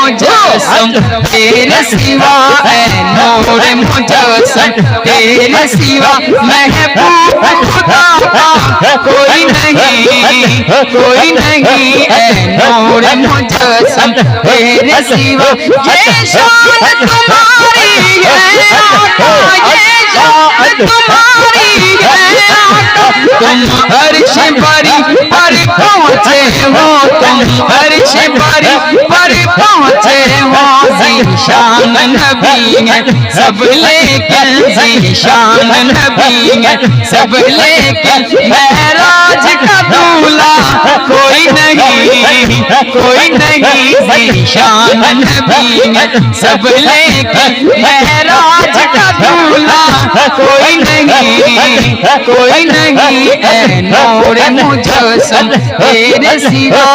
मुजस्सम तेरे सिवा है नूर मुजस्सम तेरे सिवा महबूब खुदा का कोई नहीं है नूर मुजस्सम तेरे सिवा ये शान तुम्हारी है ये शान तुम्हारी है तुम अर्श बरी पर पहुँचे हो तुम अर्श बरी पर पहुँचे हो ज़ीशान नबी है सब लेकिन ज़ीशान नबी है सब लेकिन महराज का दूल्हा कोई नहीं ज़ीशान नबी है सब लेकिन महराज का दूल्हा कोई नहीं है नूर मुजस्सम तेरे सिवा